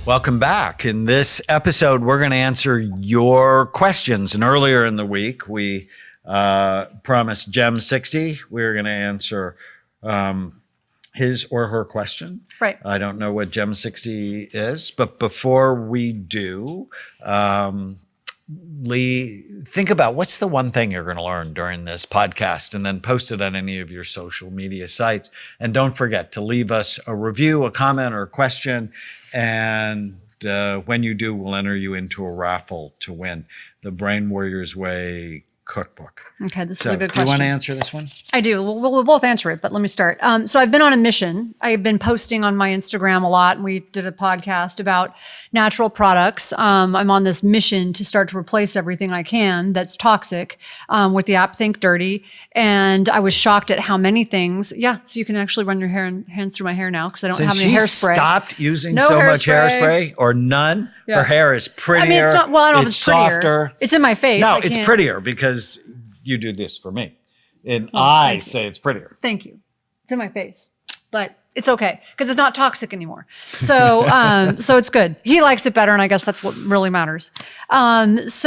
Welcome back. In this episode, we're going to answer your questions. And earlier in the week, we promised Gem 60. We were going to answer his or her question. Right. I don't know what Gem 60 is, but before we do, Lee, think about what's the one thing you're going to learn during this podcast, and then post it on any of your social media sites. And don't forget to leave us a review, a comment, or a question. And when you do, we'll enter you into a raffle to win the Brain Warriors Way cookbook. Okay, this is a good question. Do you want question. to answer this one? I do. We'll both answer it, but let me start. So I've been on a mission. I've been posting on my Instagram a lot, and we did a podcast about natural products. I'm on this mission to start to replace everything I can that's toxic with the app Think Dirty. And I was shocked at how many things. Yeah, so you can actually run your hands through my hair now because I don't have any hairspray. Stopped using so much hairspray or none. Yeah. Her hair is prettier. I mean, it's not. Well, I don't know if it's prettier. Softer. It's in my face. No, it's prettier because you do this for me. And I say it's prettier. Thank you. It's in my face, but it's okay because it's not toxic anymore. So, so it's good. He likes it better, and I guess that's what really matters. That's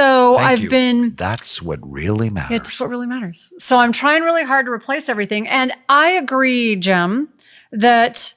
what really matters. It's what really matters. So I'm trying really hard to replace everything, and I agree, Jem, that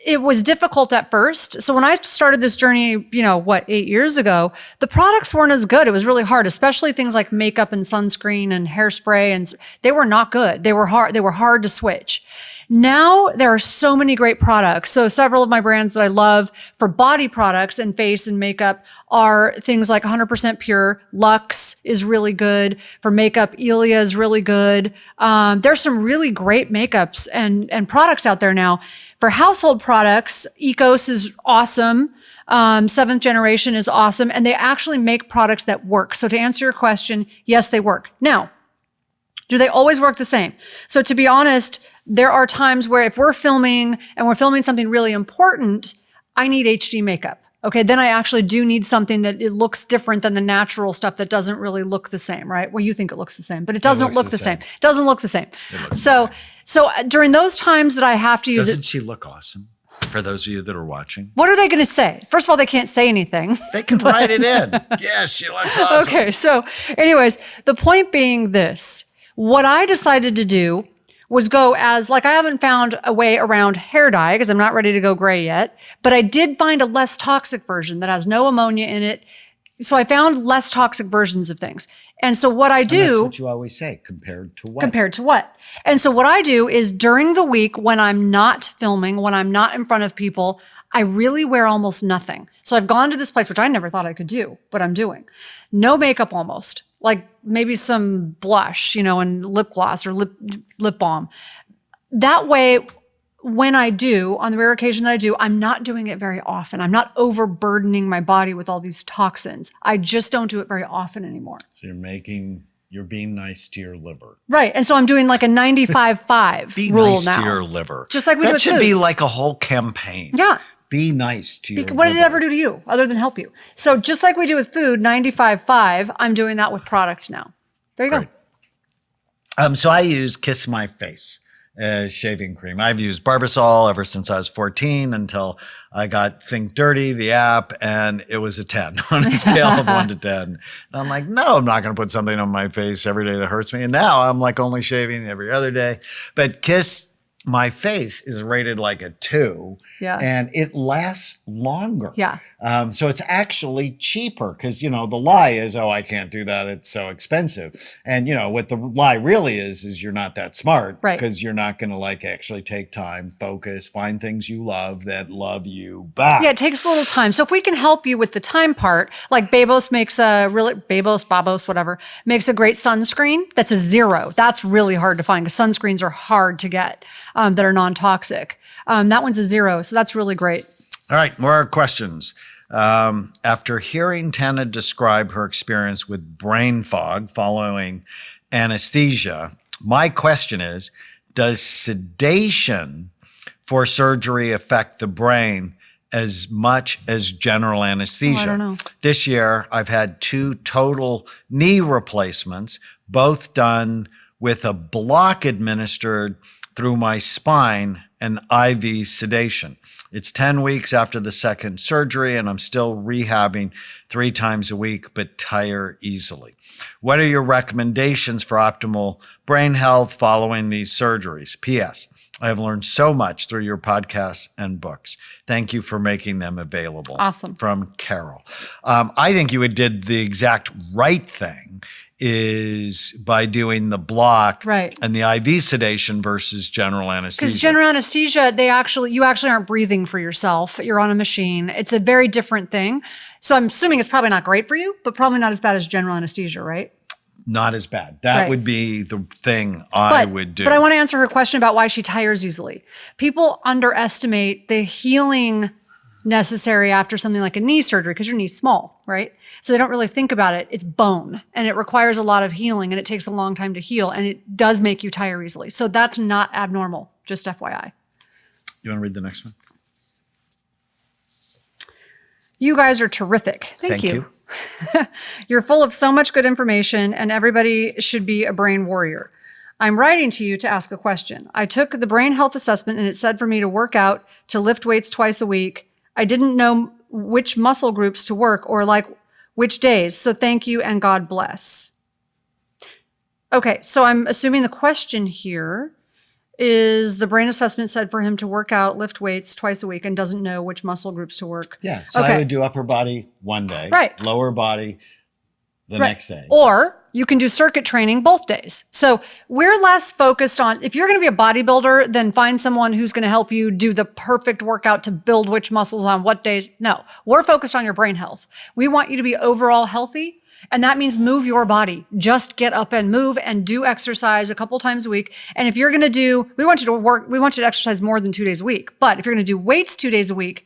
it was difficult at first. So when I started this journey, 8 years ago, the products weren't as good. It was really hard, especially things like makeup and sunscreen and hairspray, and they were not good. They were hard. They were hard to switch. Now there are so many great products. So several of my brands that I love for body products and face and makeup are things like 100% Pure. Luxe is really good. For makeup, Ilia is really good. There's some really great makeups and products out there now. For household products, Ecos is awesome. 7th generation is awesome. And they actually make products that work. So to answer your question, yes, they work. Now, do they always work the same? So to be honest, there are times where if we're filming and we're filming something really important, I need HD makeup. Okay, then I actually do need something that it looks different than the natural stuff that doesn't really look the same, right? Well, you think it looks the same, but it doesn't look the same. It doesn't look the same. So during those times that I have to use Doesn't she look awesome? For those of you that are watching. What are they going to say? First of all, they can't say anything. They can write it in. Yes, she looks awesome. Okay, so anyways, the point being this. What I decided to do was go I haven't found a way around hair dye because I'm not ready to go gray yet, but I did find a less toxic version that has no ammonia in it. So I found less toxic versions of things. And so what I do— that's what you always say, compared to what? Compared to what? And so what I do is during the week when I'm not filming, when I'm not in front of people, I really wear almost nothing. So I've gone to this place, which I never thought I could do, but I'm doing. No makeup almost. Like maybe some blush, and lip gloss or lip balm. That way, when I do, on the rare occasion that I do, I'm not doing it very often. I'm not overburdening my body with all these toxins. I just don't do it very often anymore. So you're being nice to your liver. Right. And so I'm doing like a 95-5 Be rule nice now. to your liver. Just like we do with That should food. be like a whole campaign. Yeah. Be nice to your liver. What did it ever do to you other than help you? So just like we do with food, 95-5, I'm doing that with product now. There you go. So I use Kiss My Face as shaving cream. I've used Barbasol ever since I was 14 until I got Think Dirty, the app, and it was a 10 on a scale of 1 to 10. And I'm like, no, I'm not going to put something on my face every day that hurts me. And now I'm like only shaving every other day. But Kiss My Face is rated like a 2. Yeah. And it lasts longer. Yeah. So it's actually cheaper because, the lie is, oh, I can't do that. It's so expensive. And, what the lie really is you're not that smart. Right. Because you're not going to actually take time, focus, find things you love that love you back. Yeah, it takes a little time. So if we can help you with the time part, like Babos makes Babos, whatever, makes a great sunscreen. That's a 0. That's really hard to find because sunscreens are hard to get that are non-toxic. That one's a 0. So that's really great. All right, more questions. After hearing Tana describe her experience with brain fog following anesthesia, my question is, does sedation for surgery affect the brain as much as general anesthesia? I don't know. This year, I've had 2 total knee replacements, both done with a block administered through my spine and IV sedation. It's 10 weeks after the second surgery, and I'm still rehabbing 3 times a week, but tire easily. What are your recommendations for optimal brain health following these surgeries? P.S. I have learned so much through your podcasts and books. Thank you for making them available. Awesome. From Carol. I think you did the exact right thing is by doing the block Right. and the IV sedation versus general anesthesia. Because general anesthesia, you actually aren't breathing for yourself. You're on a machine. It's a very different thing. So I'm assuming it's probably not great for you, but probably not as bad as general anesthesia, right? Not as bad. That Right. would be the thing I would do. But I want to answer her question about why she tires easily. People underestimate the healing necessary after something like a knee surgery because your knee's small, right? So they don't really think about it. It's bone and it requires a lot of healing and it takes a long time to heal and it does make you tire easily. So that's not abnormal, just FYI. You want to read the next one? You guys are terrific. Thank you. You're full of so much good information and everybody should be a brain warrior. I'm writing to you to ask a question. I took the brain health assessment and it said for me to work out, to lift weights twice a week. I didn't know which muscle groups to work or like which days. So thank you and God bless. Okay, so I'm assuming the question here is the brain assessment said for him to work out, lift weights twice a week and doesn't know which muscle groups to work. Yeah. So I would do upper body one day, Right. lower body the next day. Or you can do circuit training both days. So we're less focused on, if you're going to be a bodybuilder, then find someone who's going to help you do the perfect workout to build which muscles on what days. No, we're focused on your brain health. We want you to be overall healthy. And that means move your body. Just get up and move and do exercise a couple times a week. And if you're going to we want you to exercise more than 2 days a week. But if you're going to do weights 2 days a week,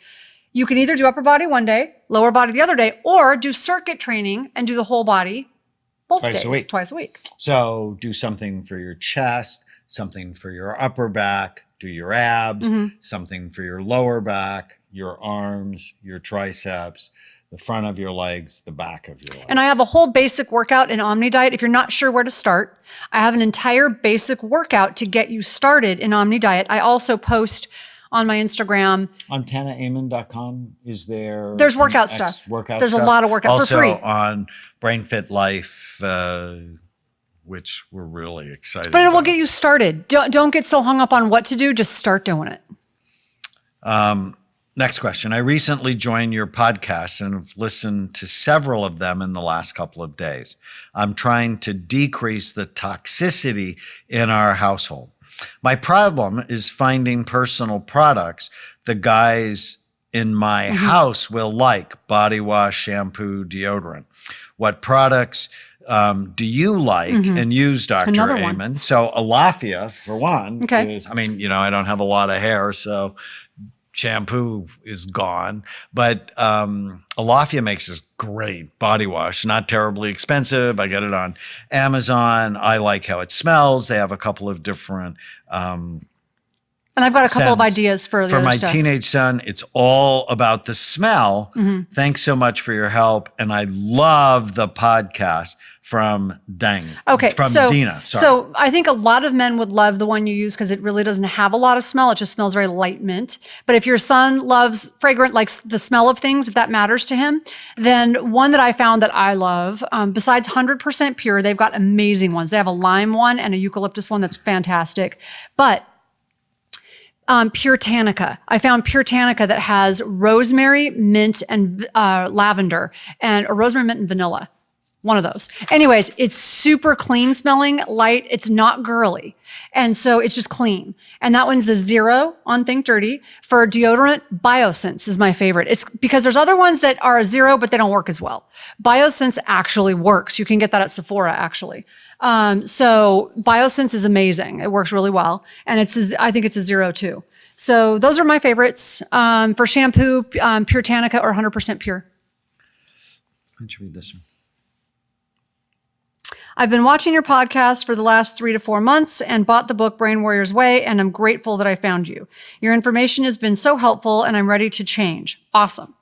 you can either do upper body one day, lower body the other day, or do circuit training and do the whole body both days, twice a week. So do something for your chest, something for your upper back, do your abs, something for your lower back, your arms, your triceps, the front of your legs, the back of your legs. And I have a whole basic workout in OmniDiet. If you're not sure where to start, I have an entire basic workout to get you started in OmniDiet. I also post on my Instagram. On TanaAmen.com, is there... There's workout stuff. There's a lot of workout for free. Also on Brain Fit Life, which we're really excited But it will about. get you started. Don't get so hung up on what to do. Just start doing it. Next question. I recently joined your podcast and have listened to several of them in the last couple of days. I'm trying to decrease the toxicity in our household. My problem is finding personal products the guys in my house will like: body wash, shampoo, deodorant. What products do you like and use, Dr. Another Amen? one. So Alafia, for one, Okay. is, I don't have a lot of hair, so shampoo is gone, but Alafia makes this great body wash, not terribly expensive. I get it on Amazon. I like how it smells. They have a couple of different And I've got a couple of scents. ideas for the For other my stuff. teenage son, it's all about the smell. Thanks so much for your help. And I love the podcast from Dina. Sorry. So I think a lot of men would love the one you use because it really doesn't have a lot of smell. It just smells very light mint. But if your son loves fragrant, likes the smell of things, if that matters to him, then one that I found that I love, besides 100% pure, they've got amazing ones. They have a lime one and a eucalyptus one that's fantastic. But Pure Tanica. I found Pure Tanica that has rosemary, mint, and lavender, and a rosemary, mint, and vanilla. One of those. Anyways, it's super clean smelling, light. It's not girly. And so it's just clean. And that one's a 0 on Think Dirty. For deodorant, Biosense is my favorite. It's because there's other ones that are a 0, but they don't work as well. Biosense actually works. You can get that at Sephora, actually. So Biosense is amazing. It works really well. And I think it's a 0 too. So those are my favorites. For shampoo, Pure Tanica or 100% pure. Why don't you read this one? I've been watching your podcast for the last 3 to 4 months and bought the book Brain Warrior's Way, and I'm grateful that I found you. Your information has been so helpful, and I'm ready to change. Awesome.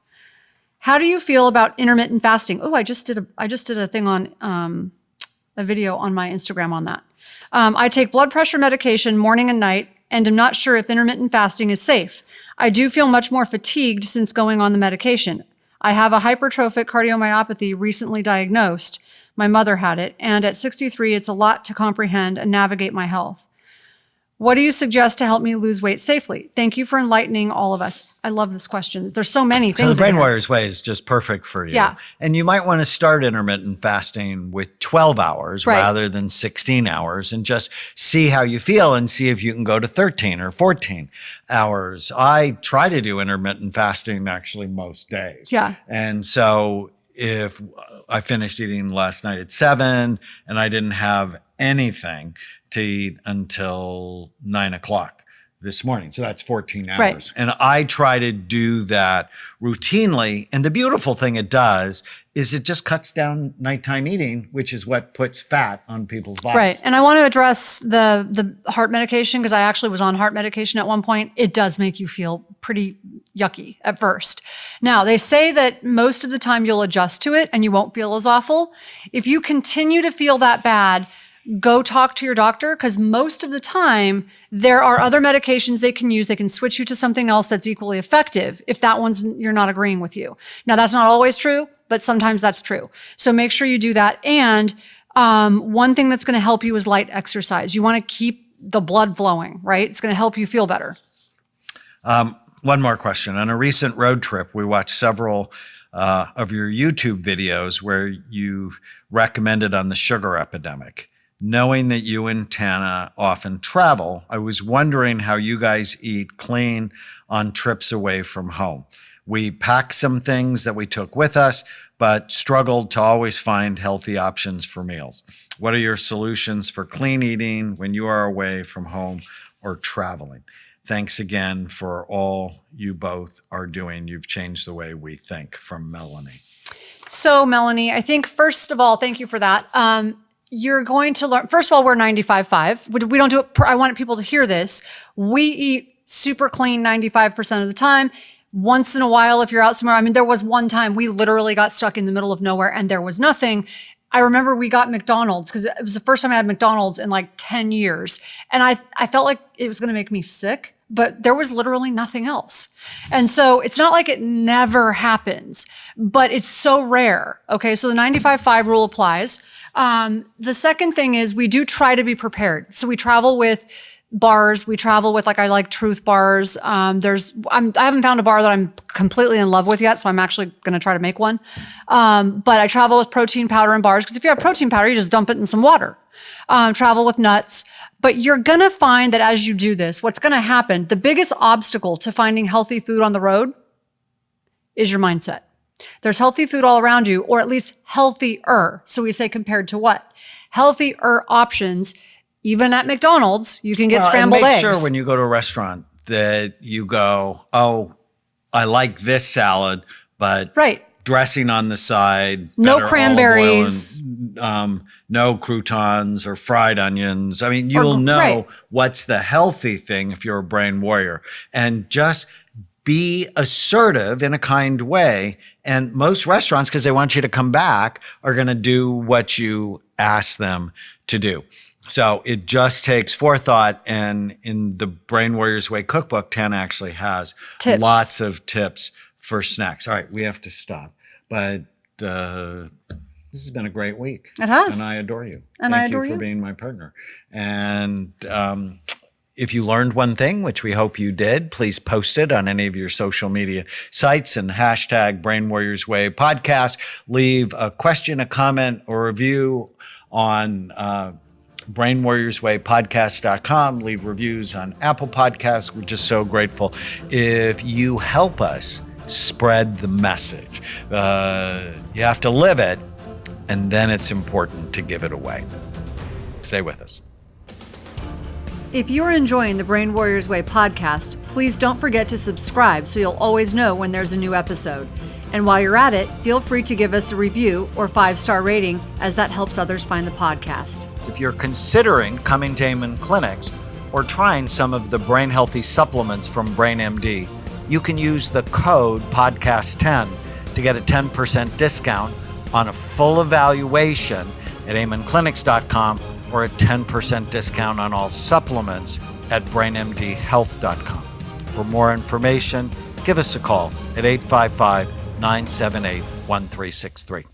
How do you feel about intermittent fasting? Oh, I just did a thing on a video on my Instagram on that. I take blood pressure medication morning and night. and am not sure if intermittent fasting is safe. I do feel much more fatigued since going on the medication. I have a hypertrophic cardiomyopathy recently diagnosed. My mother had it, and at 63, it's a lot to comprehend and navigate my health. What do you suggest to help me lose weight safely? Thank you for enlightening all of us. I love this question. There's so many things. So the Brain in here. Warriors Way is just perfect for you. Yeah. And you might want to start intermittent fasting with 12 hours Right. rather than 16 hours and just see how you feel and see if you can go to 13 or 14 hours. I try to do intermittent fasting actually most days. Yeah. And so if I finished eating last night at 7 and I didn't have anything to eat until 9 o'clock this morning. So that's 14 hours. Right. And I try to do that routinely. And the beautiful thing it does is it just cuts down nighttime eating, which is what puts fat on people's bodies. Right. And I want to address the heart medication because I actually was on heart medication at one point. It does make you feel pretty yucky at first. Now, they say that most of the time you'll adjust to it and you won't feel as awful. If you continue to feel that bad, go talk to your doctor because most of the time there are other medications they can use. They can switch you to something else that's equally effective if that one's you're not agreeing with you. Now, that's not always true, but sometimes that's true. So make sure you do that. And one thing that's going to help you is light exercise. You want to keep the blood flowing, right? It's going to help you feel better. One more question. On a recent road trip, we watched several of your YouTube videos where you've recommended on the sugar epidemic. Knowing that you and Tana often travel, I was wondering how you guys eat clean on trips away from home. We packed some things that we took with us, but struggled to always find healthy options for meals. What are your solutions for clean eating when you are away from home or traveling? Thanks again for all you both are doing. You've changed the way we think. From Melanie. So, Melanie, I think first of all, thank you for that. You're going to learn, first of all, we're 95.5. We don't do it, I want people to hear this. We eat super clean 95% of the time. Once in a while, if you're out somewhere, I mean, there was one time we literally got stuck in the middle of nowhere and there was nothing. I remember we got McDonald's because it was the first time I had McDonald's in like 10 years. And I felt like it was going to make me sick, but there was literally nothing else. And so it's not like it never happens, but it's so rare. Okay. So the 95.5 rule applies. The second thing is we do try to be prepared. So we travel with bars. We travel with I like Truth bars. I haven't found a bar that I'm completely in love with yet. So I'm actually going to try to make one. But I travel with protein powder and bars because if you have protein powder, you just dump it in some water. Travel with nuts. But you're going to find that as you do this, what's going to happen, the biggest obstacle to finding healthy food on the road is your mindset. There's healthy food all around you, or at least healthier. So we say compared to what? Healthier options. Even at McDonald's, you can get scrambled eggs. Make sure when you go to a restaurant that you go, oh, I like this salad, but right. Dressing on the side, no cranberries, and, no croutons or fried onions. I mean, you'll know what's the healthy thing if you're a brain warrior, and just be assertive in a kind way. And most restaurants, because they want you to come back, are going to do what you ask them to do. So it just takes forethought. And in the Brain Warriors Way cookbook, Tana actually has lots of tips for snacks. All right, we have to stop. But this has been a great week. It has. And I adore you. And Thank you for being my partner. And if you learned one thing, which we hope you did, please post it on any of your social media sites and hashtag Brain Warriors Way podcast. Leave a question, a comment, or review on brainwarriorswaypodcast.com. Leave reviews on Apple Podcasts. We're just so grateful if you help us spread the message. You have to live it, and then it's important to give it away. Stay with us. If you're enjoying the Brain Warriors Way podcast, please don't forget to subscribe so you'll always know when there's a new episode. And while you're at it, feel free to give us a review or 5-star rating, as that helps others find the podcast. If you're considering coming to Amen Clinics or trying some of the brain healthy supplements from BrainMD, you can use the code podcast10 to get a 10% discount on a full evaluation at amenclinics.com, or a 10% discount on all supplements at brainmdhealth.com. For more information, give us a call at 855 978 1363.